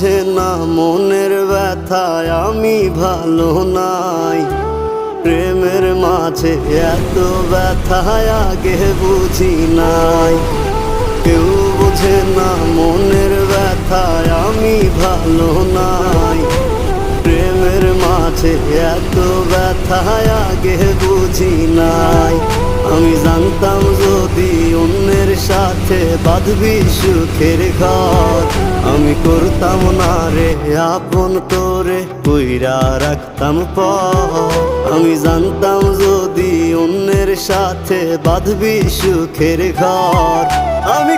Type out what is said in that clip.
বোঝে না মনের ব্যথায় আমি ভালো নাই। প্রেমের মাঝে এত ব্যথায় আগে বুঝি নাই। কেউ বোঝে না মনের ব্যথায় আমি ভালো নাই। প্রেমের মাঝে এত ব্যথায় আগে বুঝি নাই। আমি জানতাম যদি অন্যের সাথে বাঁধবি সুখের ঘর, আমি করতাম না রে আপন তোরে কইরা রাখতাম পর। আমি জানতাম যদি অন্যের সাথে বাঁধবি সুখের ঘর, আমি